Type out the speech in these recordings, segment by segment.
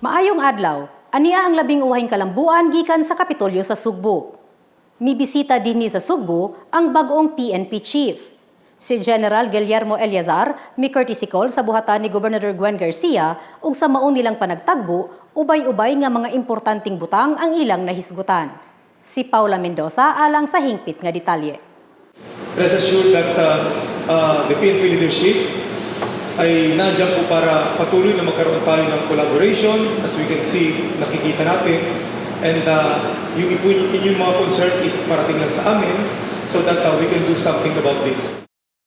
Maayong adlaw, ania ang labing uwahing kalambuan gikan sa Kapitolyo sa Sugbo. Mibisita dinhi sa Sugbo ang bagong PNP chief. Si General Guillermo Eleazar mi courtesy call sa buhatan ni Gobernador Gwen Garcia ug sa maong nilang panagtagbo, ubay-ubay nga mga importanteng butang ang ilang nahisgutan. Si Paula Mendoza alang sa hingpit nga detalye. Rest assured that the PNP leadership ay nandiyan po para patuloy na magkaroon tayo ng collaboration. As we can see, nakikita natin. And yung inyong mga concern is parating lang sa amin so that we can do something about this.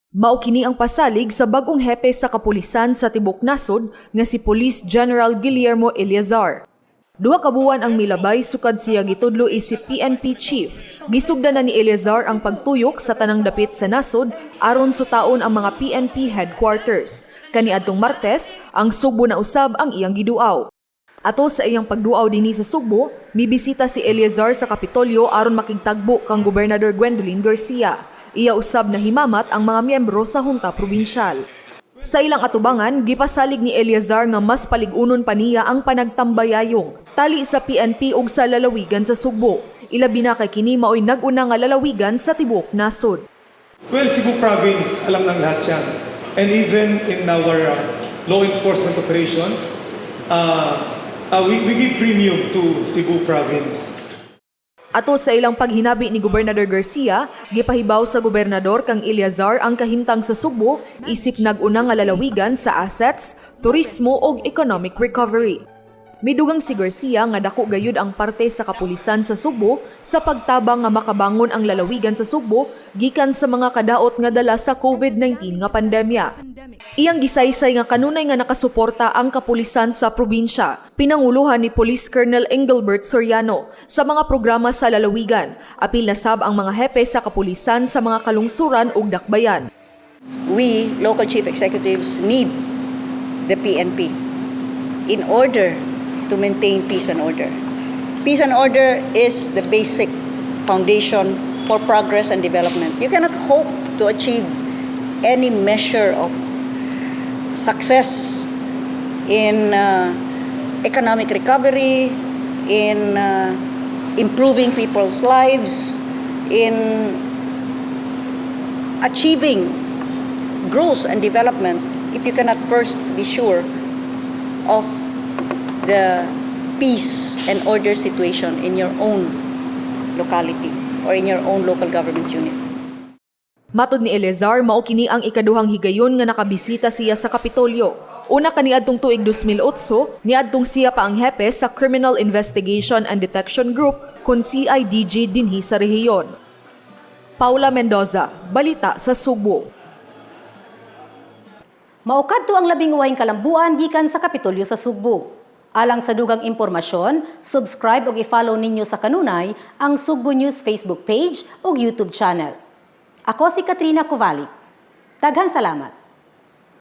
Mao kini ang pasalig sa bagong hepe sa kapulisan sa tibok nasod nga si Police General Guillermo Eleazar. 2 ka buwan ang milabay sukad siya gitudlo isip PNP chief. Gisugdan na ni Eleazar ang pagtuyok sa tanang dapit sa nasod aron sutaon ang mga PNP headquarters. Kaniadtong Martes, ang Sugbo na usab ang iyang giduaw. Ato sa iyang pagduaw dinhi sa Sugbo, mibisita si Eleazar sa Kapitolyo aron makigtagbo kang Gobernador Gwendolyn Garcia. Iya usab na himamat ang mga miyembro sa Hunta Probinsyal. Sa ilang atubangan, gipasalig ni Eleazar nga mas paligunon pa niya ang panagtambayayong tali sa PNP ug sa lalawigan sa Sugbo. Ilabi na kay kini maoy nag-una nga lalawigan sa tibok nasod. Well, Cebu Province, alam ng lahat yan. And even in our law enforcement operations, we give premium to Cebu Province. Ato sa ilang paghinabi ni Gobernador Garcia, gipahibaw sa gobernador kang Eleazar ang kahimtang sa Sugbo isip nag-una nga lalawigan sa assets, turismo ug economic recovery. Midugang si Garcia nga dako gayud ang parte sa kapulisan sa Sugbo sa pagtabang nga makabangon ang lalawigan sa Sugbo gikan sa mga kadaot nga dala sa COVID-19 nga pandemya. Iyang gisaysay nga kanunay nga nakasuporta ang kapulisan sa probinsya, pinanguluhan ni Police Colonel Engelbert Soriano sa mga programa sa lalawigan. Apil na sab ang mga hepe sa kapulisan sa mga kalungsuran ug dakbayan. We, local chief executives, need the PNP in order to maintain peace and order. Peace and order is the basic foundation for progress and development. You cannot hope to achieve any measure of success in economic recovery, in improving people's lives, in achieving growth and development if you cannot first be sure of the peace and order situation in your own locality or in your own local government unit. Matod ni Eleazar, mao kini ang ikaduhang higayon nga nakabisita siya sa Kapitolyo. Una kaniadtong tuig 2008, niadtong siya pa ang hepe sa Criminal Investigation and Detection Group kun CIDG dinhi sa rehiyon. Paula Mendoza, balita sa Sugbo. Maukadto ang labing uwahing kalambuan gikan sa Kapitolyo sa Sugbo. Alang sa dugang impormasyon, subscribe ug i-follow ninyo sa kanunay ang Sugbo News Facebook page ug YouTube channel. Ako si Katrina Kovalik. Daghang salamat.